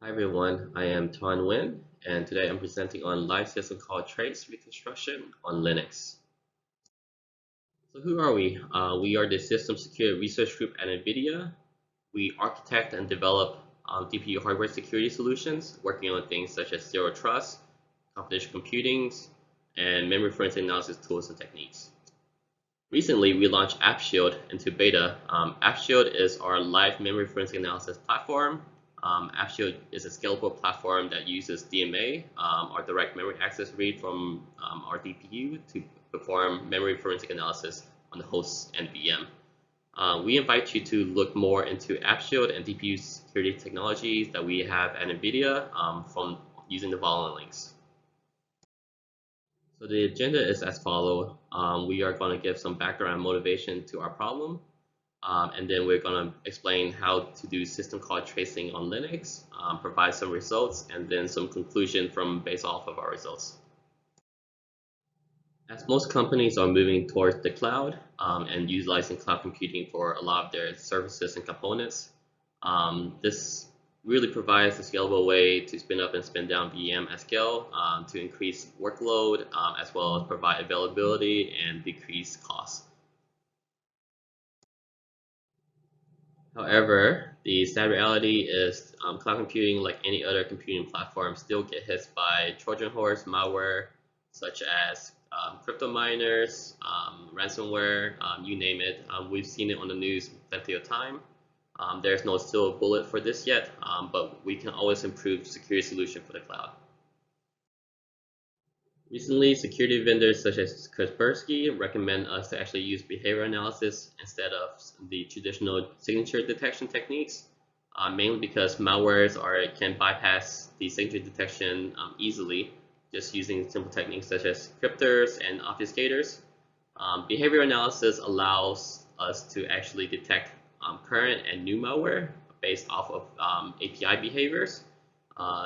Hi everyone, I am Nguyen, and today I'm presenting on live system called Trace Reconstruction on Linux. So who are we? We are the System Security Research Group at Nvidia. We architect and develop DPU hardware security solutions, working on things such as zero trust, confidential computing, and memory forensic analysis tools and techniques. Recently, we launched AppShield into beta. AppShield is our live memory forensic analysis platform. AppShield is a scalable platform that uses DMA, our direct memory access read from our DPU, to perform memory forensic analysis on the host and VM. We invite you to look more into AppShield and DPU security technologies that we have at Nvidia from using the following links. So the agenda is as follows. We are going to give some background and motivation to our problem, and then we're going to explain how to do system call tracing on Linux, provide some results, and then some conclusion based off of our results. As most companies are moving towards the cloud and utilizing cloud computing for a lot of their services and components, this really provides a scalable way to spin up and spin down VM at scale to increase workload as well as provide availability and decrease costs. However, the sad reality is cloud computing, like any other computing platform, still get hit by Trojan horse malware such as crypto miners, ransomware, you name it. We've seen it on the news plenty of time. There's no silver bullet for this yet, but we can always improve security solution for the cloud. Recently, security vendors such as Kaspersky recommend us to actually use behavior analysis instead of the traditional signature detection techniques, mainly because malwares can bypass the signature detection easily, just using simple techniques such as cryptors and obfuscators. Behavior analysis allows us to actually detect current and new malware based off of API behaviors.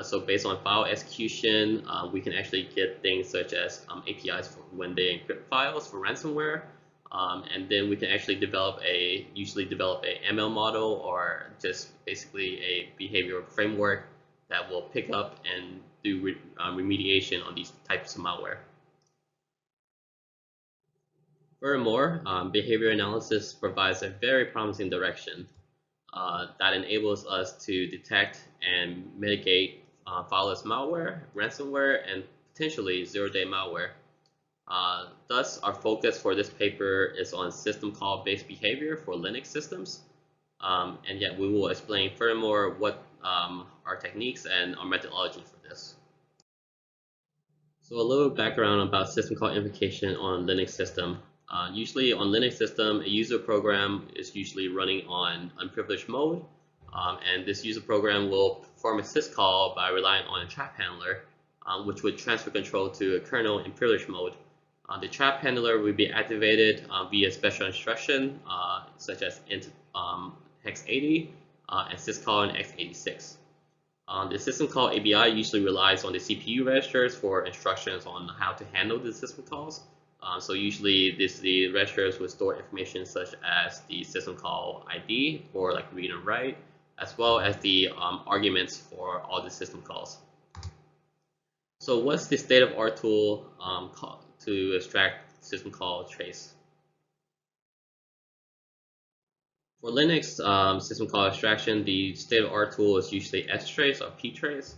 So based on file execution, we can actually get things such as APIs for when they encrypt files for ransomware, and then we can actually usually develop a ML model or just basically a behavioral framework that will pick up and do remediation on these types of malware. Furthermore, behavior analysis provides a very promising direction that enables us to detect and mitigate fileless malware, ransomware, and potentially zero-day malware. Thus, our focus for this paper is on system call-based behavior for Linux systems, and yet we will explain furthermore what our techniques and our methodology for this. So a little background about system call invocation on Linux system. Usually on Linux system, a user program is usually running on unprivileged mode, and this user program will perform a syscall by relying on a trap handler, which would transfer control to a kernel in privileged mode. The trap handler will be activated via special instruction such as int hex 80 and syscall in x86. The system call ABI usually relies on the CPU registers for instructions on how to handle the system calls. So usually the registers will store information such as the system call ID for like read and write, as well as the arguments for all the system calls. So what's the state-of-art tool to extract system call trace? For Linux system call extraction, the state-of-art tool is usually strace or ptrace.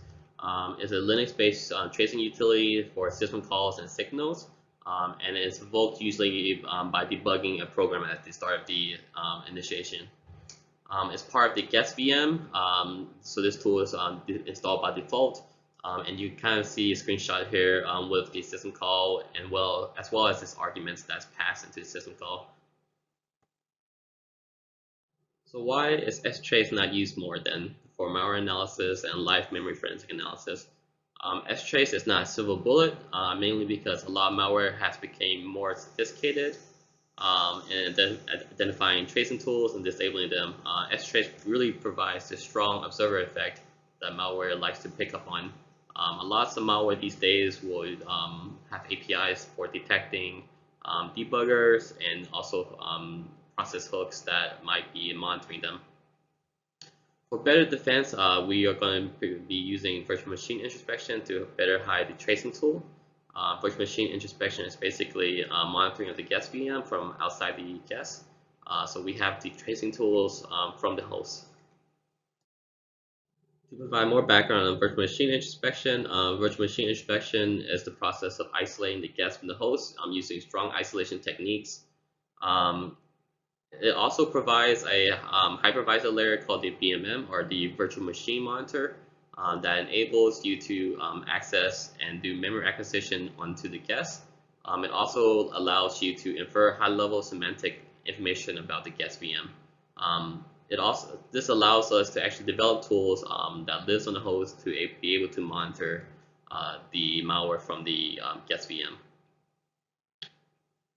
It's a Linux-based tracing utility for system calls and signals. And it's invoked usually by debugging a program at the start of the initiation. It's part of the guest VM, so this tool is installed by default, and you kind of see a screenshot here with the system call and as well as its arguments that's passed into the system call. So why is strace not used more than for malware analysis and live memory forensic analysis? Strace is not a silver bullet, mainly because a lot of malware has become more sophisticated in identifying tracing tools and disabling them. Strace really provides a strong observer effect that malware likes to pick up on. Lots of malware these days will have APIs for detecting debuggers and also process hooks that might be monitoring them. For better defense, we are going to be using virtual machine introspection to better hide the tracing tool. Virtual machine introspection is basically monitoring of the guest VM from outside the guest. So we have the tracing tools from the host. To provide more background on virtual machine introspection is the process of isolating the guest from the host using strong isolation techniques. It also provides a hypervisor layer called the VMM, or the virtual machine monitor, that enables you to access and do memory acquisition onto the guest. It also allows you to infer high-level semantic information about the guest VM. This allows us to actually develop tools that lives on the host to be able to monitor the malware from the guest VM.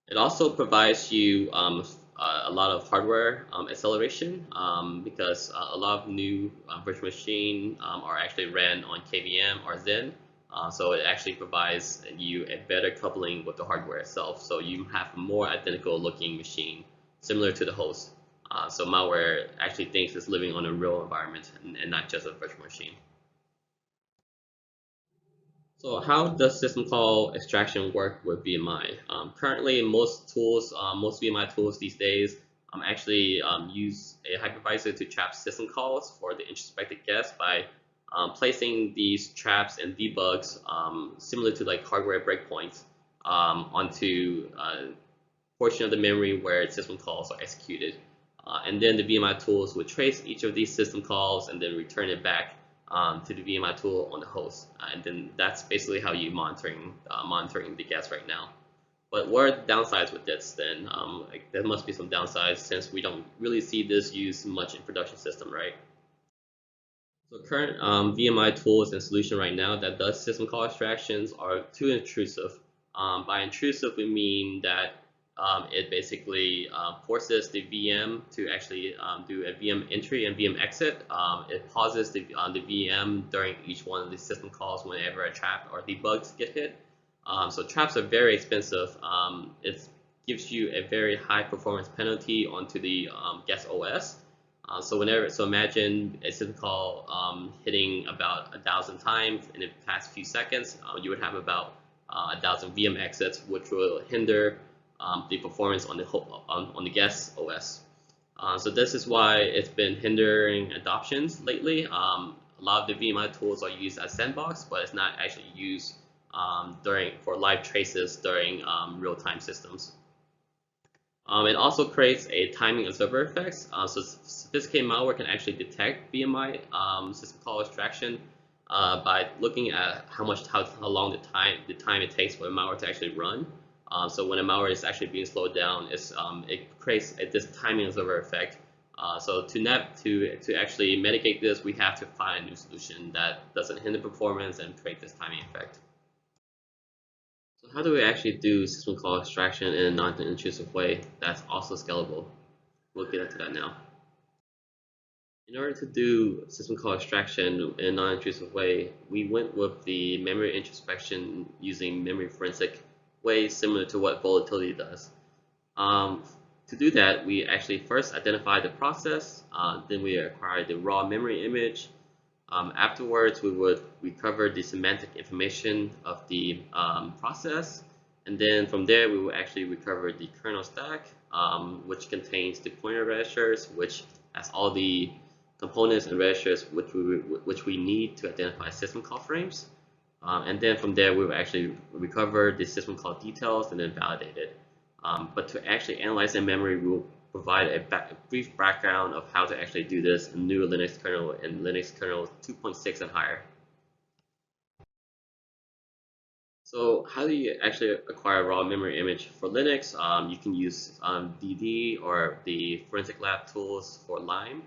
It also provides you a lot of hardware acceleration because a lot of new virtual machine are actually ran on KVM or Zen. So it actually provides you a better coupling with the hardware itself. So you have a more identical looking machine similar to the host. So malware actually thinks it's living on a real environment and not just a virtual machine. So how does system call extraction work with VMI? Currently, most VMI tools these days actually use a hypervisor to trap system calls for the introspected guest by placing these traps and debugs similar to like hardware breakpoints onto a portion of the memory where system calls are executed. And then the VMI tools would trace each of these system calls and then return it back to the VMI tool on the host. And then that's basically how you're monitoring the guest right now. But what are the downsides with this then? There must be some downsides since we don't really see this used much in production system, right? So current VMI tools and solution right now that does system call extractions are too intrusive. By intrusive, we mean that it basically forces the VM to actually do a VM entry and VM exit. It pauses the VM during each one of the system calls whenever a trap or debugs get hit. So traps are very expensive. It gives you a very high performance penalty onto the guest OS. So imagine a system call hitting about 1,000 times in the past few seconds. You would have about 1,000 VM exits, which will hinder the performance on the guest OS. So this is why it's been hindering adoptions lately. A lot of the VMI tools are used as sandbox, but it's not actually used for live traces during real-time systems. It also creates a timing observer effects. So sophisticated malware can actually detect VMI system call extraction by looking at how long the time it takes for the malware to actually run. So when a malware is actually being slowed down, it creates this timing observer effect. So to actually mitigate this, we have to find a new solution that doesn't hinder performance and create this timing effect. So how do we actually do system call extraction in a non-intrusive way that's also scalable? We'll get into that now. In order to do system call extraction in a non-intrusive way, we went with the memory introspection using memory forensic ways similar to what volatility does. To do that, we actually first identify the process, then we acquire the raw memory image. Afterwards, we would recover the semantic information of the process, and then from there we will actually recover the kernel stack, which contains the pointer registers, which has all the components and registers which we need to identify system call frames. And then from there, we will actually recover the system call details and then validate it. But to actually analyze the memory, we will provide a brief background of how to actually do this in new Linux kernel and Linux kernel 2.6 and higher. So how do you actually acquire raw memory image for Linux? You can use DD or the Forensic Lab tools for Lime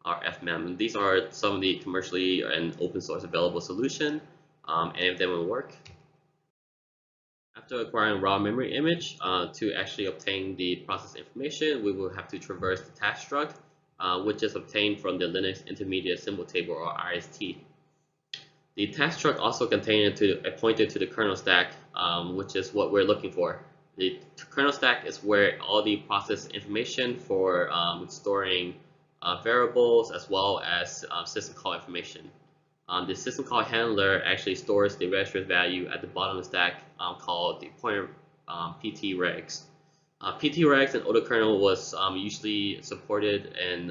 or FMEM. These are some of the commercially and open source available solutions. Any of them will work. After acquiring raw memory image, to actually obtain the process information, we will have to traverse the task struct, which is obtained from the Linux Intermediate Symbol Table or IST. The task struct also contains a pointer to the kernel stack, which is what we're looking for. The kernel stack is where all the process information for storing variables as well as system call information. The system call handler actually stores the register value at the bottom of the stack called the pointer PT-regs. PT-regs in autokernel was usually supported, and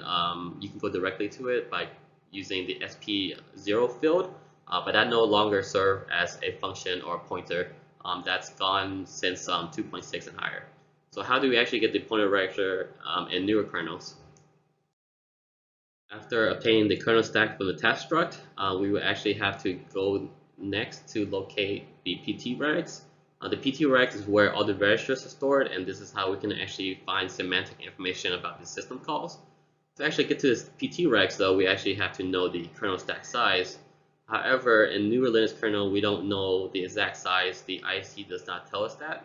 you can go directly to it by using the SP0 field, but that no longer serves as a function or a pointer. That's gone since 2.6 and higher. So how do we actually get the pointer register in newer kernels? After obtaining the kernel stack from the task struct, we will actually have to go next to locate the PT regs. The PT regs is where all the registers are stored, and this is how we can actually find semantic information about the system calls. To actually get to this PT regs, though, we actually have to know the kernel stack size. However, in newer Linux kernel, we don't know the exact size. The IC does not tell us that.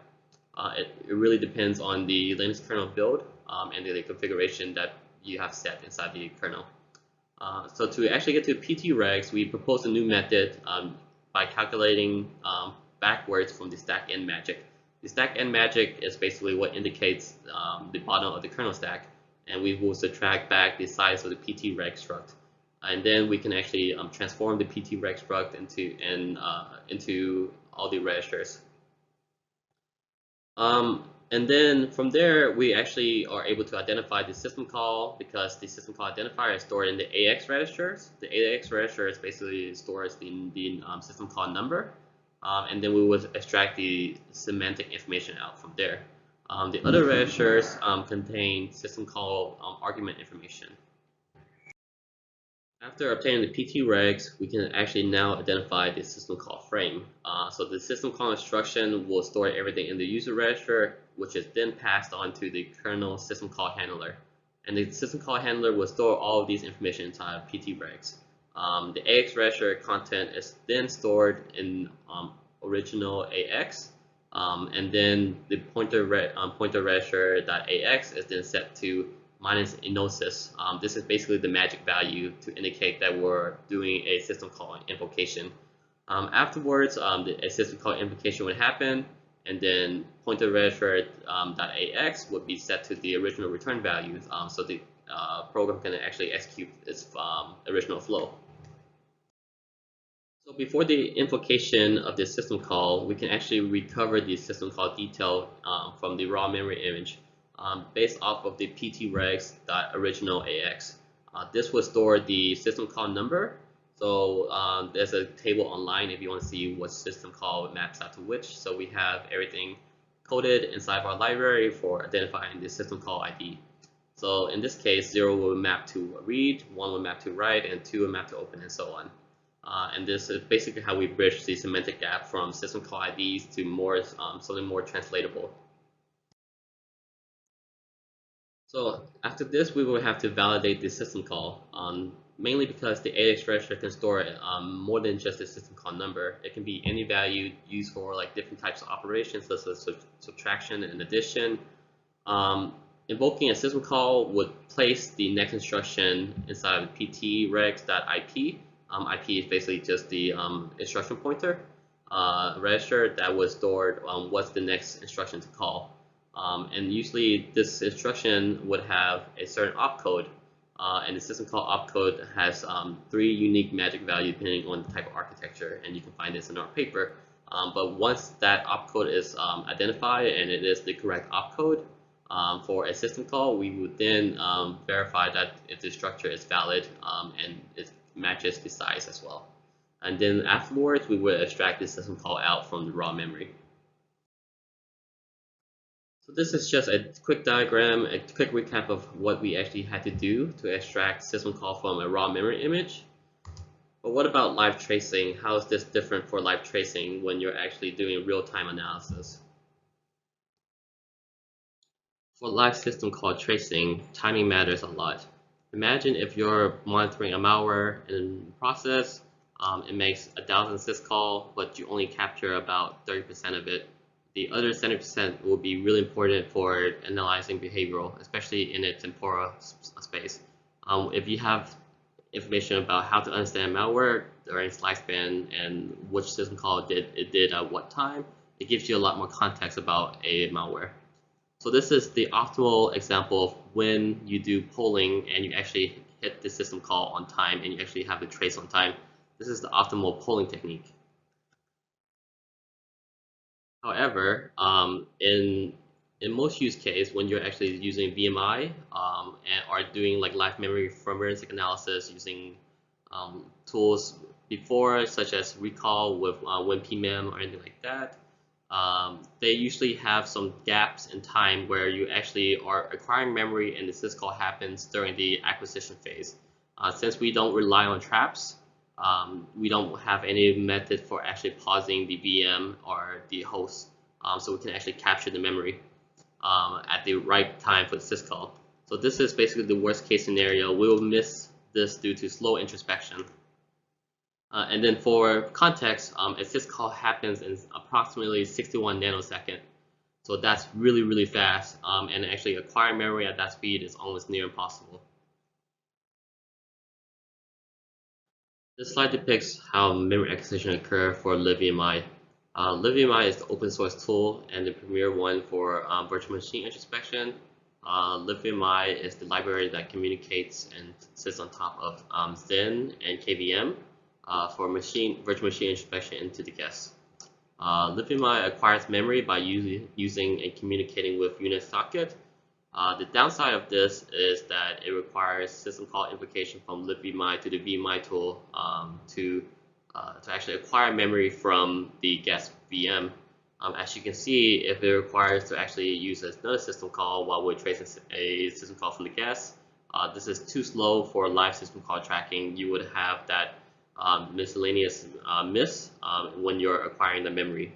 It really depends on the Linux kernel build and the configuration that you have set inside the kernel. So to actually get to PT regs, we propose a new method by calculating backwards from the stack end magic. The stack end magic is basically what indicates the bottom of the kernel stack, and we will subtract back the size of the PT reg struct, and then we can actually transform the PT reg struct into all the registers. And then from there, we actually are able to identify the system call because the system call identifier is stored in the AX registers. The AX register is basically stores the system call number, and then we will extract the semantic information out from there. The other registers contain system call argument information. After obtaining the PT regs, we can actually now identify the system call frame. So the system call instruction will store everything in the user register, which is then passed on to the kernel system call handler. And the system call handler will store all of these information inside PT regs. The AX register content is then stored in original AX, and then the pointer register.ax is then set to minus inosis. This is basically the magic value to indicate that we're doing a system call invocation. Afterwards, a system call invocation would happen, and then pointer register.ax would be set to the original return value, so the program can actually execute its original flow. So before the invocation of this system call, we can actually recover the system call detail from the raw memory image. Based off of the ptregs.original.ax. This will store the system call number. So there's a table online if you want to see what system call maps out to which. So we have everything coded inside of our library for identifying the system call ID. So in this case, 0 will map to read, 1 will map to write, and 2 will map to open, and so on. And this is basically how we bridge the semantic gap from system call IDs to something more translatable. So after this, we will have to validate the system call, mainly because the AX register can store more than just the system call number. It can be any value used for like different types of operations, such as subtraction and addition. Invoking a system call would place the next instruction inside of ptregs.ip. IP is basically just the instruction pointer register that was stored what's the next instruction to call. And usually this instruction would have a certain opcode, and the system call opcode has 3 unique magic values depending on the type of architecture, and you can find this in our paper. But once that opcode is identified and it is the correct opcode for a system call, we would then verify that if the structure is valid and it matches the size as well. And then afterwards, we would extract the system call out from the raw memory. So this is just a quick diagram, a quick recap of what we actually had to do to extract system call from a raw memory image. But what about live tracing? How is this different for live tracing when you're actually doing real-time analysis? For live system call tracing, timing matters a lot. Imagine if you're monitoring a malware in process, it makes 1,000 syscall, but you only capture about 30% of it. The other 70% will be really important for analyzing behavioral, especially in a temporal space. If you have information about how to understand malware during its lifespan and which system call it did at what time, it gives you a lot more context about a malware. So this is the optimal example of when you do polling and you actually hit the system call on time and you actually have the trace on time. This is the optimal polling technique. However, in most use case, when you're actually using VMI and are doing like live memory forensic analysis using tools before, such as recall with WinPMEM or anything like that, they usually have some gaps in time where you actually are acquiring memory and the syscall happens during the acquisition phase. Since we don't rely on traps, we don't have any method for actually pausing the VM or the host, so we can actually capture the memory at the right time for the syscall. So this is basically the worst case scenario. We will miss this due to slow introspection. And then for context, a syscall happens in approximately 61 nanosecond. So that's really, really fast. And actually acquiring memory at that speed is almost near impossible. This slide depicts how memory acquisition occurs for libVMI. libVMI is the open source tool and the premier one for virtual machine introspection. libVMI is the library that communicates and sits on top of Zen and KVM for virtual machine introspection into the guest. libVMI acquires memory by using and communicating with Unix socket. The downside of this is that it requires system call invocation from libVMI to the VMI tool to actually acquire memory from the guest VM. As you can see, if it requires to actually use another system call while we're tracing a system call from the guest, this is too slow for live system call tracking. You would have that miscellaneous miss when you're acquiring the memory.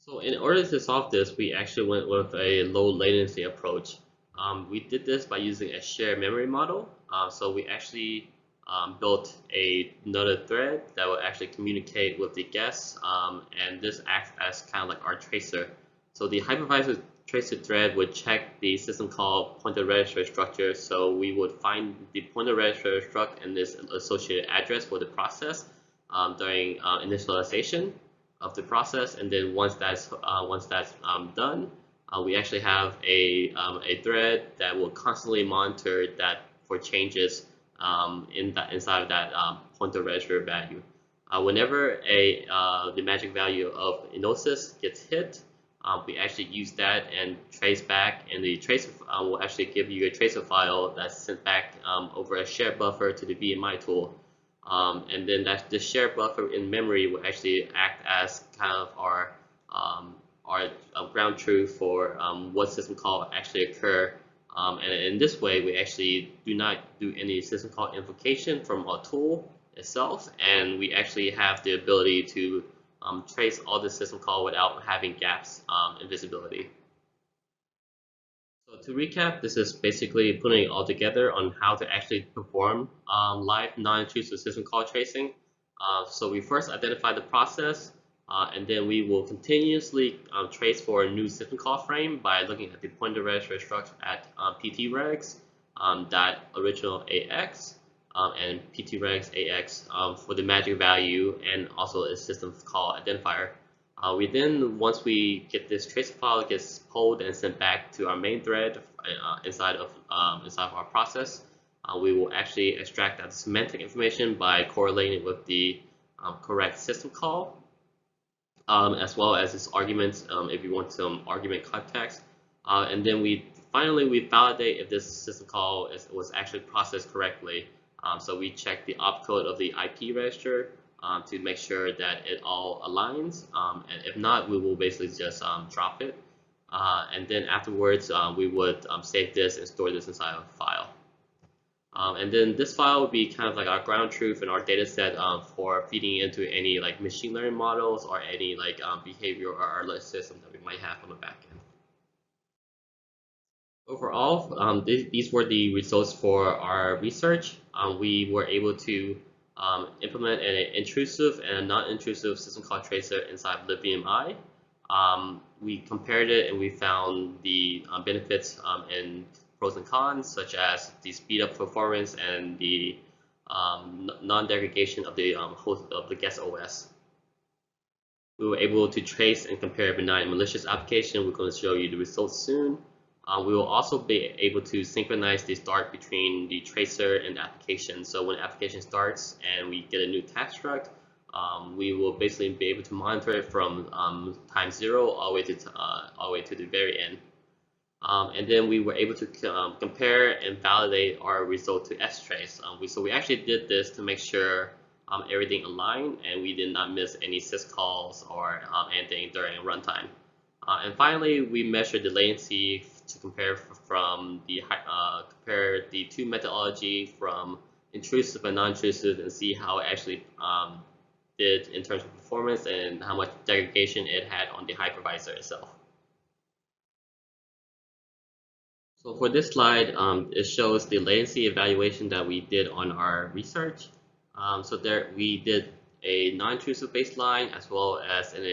So in order to solve this, we actually went with a low latency approach. We did this by using a shared memory model. So we actually built another thread that will actually communicate with the guest, and this acts as kind of like our tracer. So the hypervisor tracer thread would check the system call pointer register structure. So we would find the pointer register struct and this associated address for the process during initialization of the process, and then once that's done, we actually have a thread that will constantly monitor that for changes inside of that pointer register value. Whenever the magic value of inosis gets hit, we actually use that and trace back, and the tracer will actually give you a tracer file that's sent back over a shared buffer to the VMI tool. And then this shared buffer in memory will actually act as kind of our ground truth for what system call actually occur. And in this way, we actually do not do any system call invocation from our tool itself, and we actually have the ability to trace all the system call without having gaps in visibility. So to recap, this is basically putting it all together on how to actually perform live non-intrusive system call tracing. So we first identify the process, and then we will continuously trace for a new system call frame by looking at the pointer register struct at ptregs, that original AX, and ptregs AX for the magic value and also a system call identifier. We then, once we get this tracer file, gets pulled and sent back to our main thread inside of our process. We will actually extract that semantic information by correlating it with the correct system call, as well as its arguments if you want some argument context. And then finally we validate if this system call was actually processed correctly. So we check the opcode of the IP register to make sure that it all aligns, and if not, we will basically just drop it, and then afterwards we would save this and store this inside of a file, and then this file would be kind of like our ground truth and our data set for feeding into any like machine learning models or any like behavior or alert system that we might have on the back end. Overall, these were the results for our research. We were able to implement an intrusive and a non-intrusive system call tracer inside libVMI. We compared it and we found the benefits and pros and cons, such as the speed up performance and the non-degradation of the host of the guest OS. We were able to trace and compare benign and malicious application. We're going to show you the results soon. We will also be able to synchronize the start between the tracer and the application. So when the application starts and we get a new task struct, we will basically be able to monitor it from time 0 all the way to the very end. And then we were able to compare and validate our result to strace. So we actually did this to make sure everything aligned and we did not miss any syscalls or anything during runtime. And finally, we measured the latency to compare compare the two methodology from intrusive and non-intrusive and see how it actually did in terms of performance and how much degradation it had on the hypervisor itself. So for this slide, it shows the latency evaluation that we did on our research. So there we did a non-intrusive baseline as well as an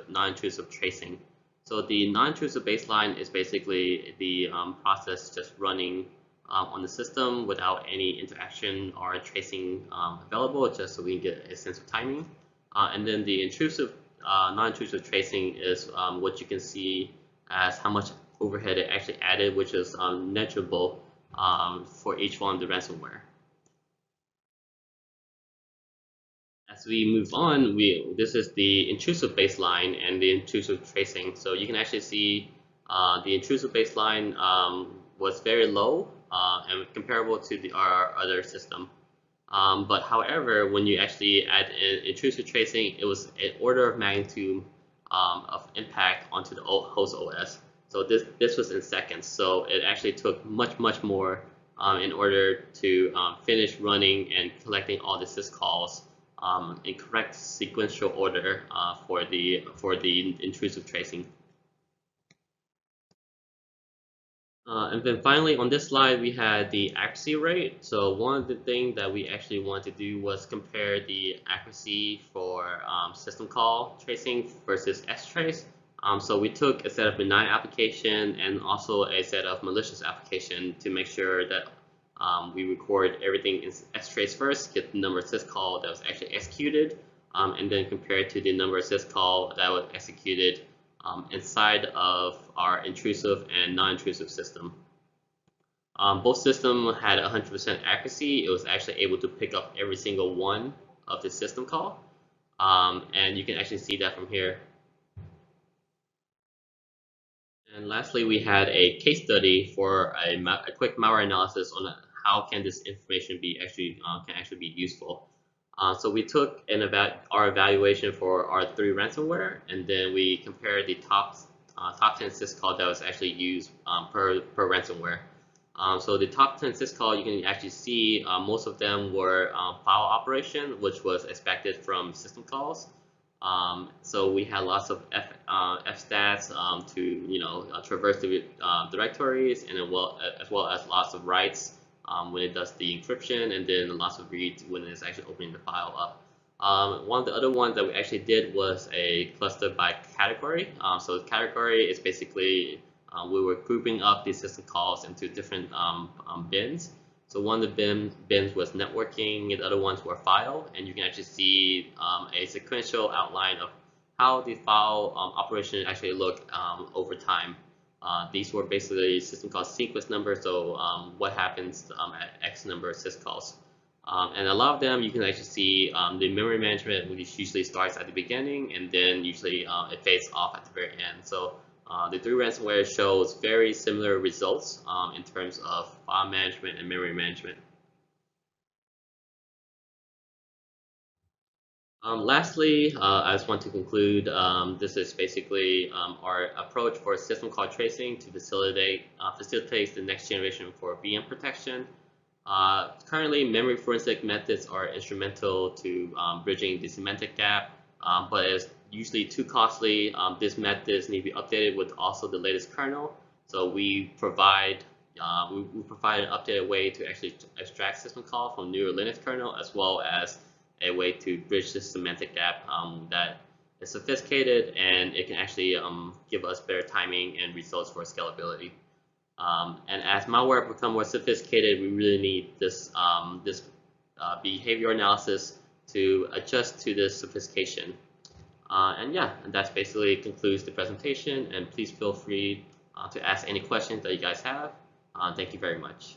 non-intrusive tracing. So the non-intrusive baseline is basically the process just running on the system without any interaction or tracing available, just so we can get a sense of timing. And then the intrusive, non-intrusive tracing is what you can see as how much overhead it actually added, which is negligible for each one of the ransomware. As we move on, this is the intrusive baseline and the intrusive tracing. So you can actually see the intrusive baseline was very low and comparable to our other system. But however, when you actually add in intrusive tracing, it was an order of magnitude of impact onto the host OS. So this was in seconds. So it actually took much more in order to finish running and collecting all the syscalls in correct sequential order for the intrusive tracing. And then finally on this slide we had the accuracy rate. So one of the things that we actually wanted to do was compare the accuracy for system call tracing versus strace. So we took a set of benign application and also a set of malicious application to make sure that we record everything in strace first, get the number of syscall that was actually executed, and then compare it to the number of syscall that was executed inside of our intrusive and non-intrusive system. Both systems had 100% accuracy. It was actually able to pick up every single one of the system call, and you can actually see that from here. And lastly, we had a case study for a quick malware analysis on how can this information be can actually be useful. So we took our evaluation for our 3 ransomware, and then we compared the top 10 syscall that was actually used per ransomware. So the top 10 syscall, you can actually see most of them were file operation, which was expected from system calls. So we had lots of fstats to traverse the directories, and as well as lots of writes when it does the encryption, and then lots of reads when it's actually opening the file up. One of the other ones that we actually did was a cluster by category. So the category is basically we were grouping up the system calls into different bins. So one of the bins was networking, and the other ones were file, and you can actually see a sequential outline of how the file operation actually looked over time. These were basically system call sequence numbers, so what happens at X number of syscalls. And a lot of them you can actually see the memory management, which usually starts at the beginning, and then usually it fades off at the very end. So the 3 ransomware shows very similar results in terms of file management and memory management. Lastly, I just want to conclude, this is basically our approach for system call tracing to facilitate the next generation for VM protection. Currently, memory forensic methods are instrumental to bridging the semantic gap, but it's usually too costly. These methods need to be updated with also the latest kernel. So we provide an updated way to actually extract system call from newer Linux kernel, as well as a way to bridge this semantic gap that is sophisticated, and it can actually give us better timing and results for scalability. And as malware become more sophisticated, we really need this behavior analysis to adjust to this sophistication. And yeah, and that basically concludes the presentation, and please feel free to ask any questions that you guys have. Thank you very much.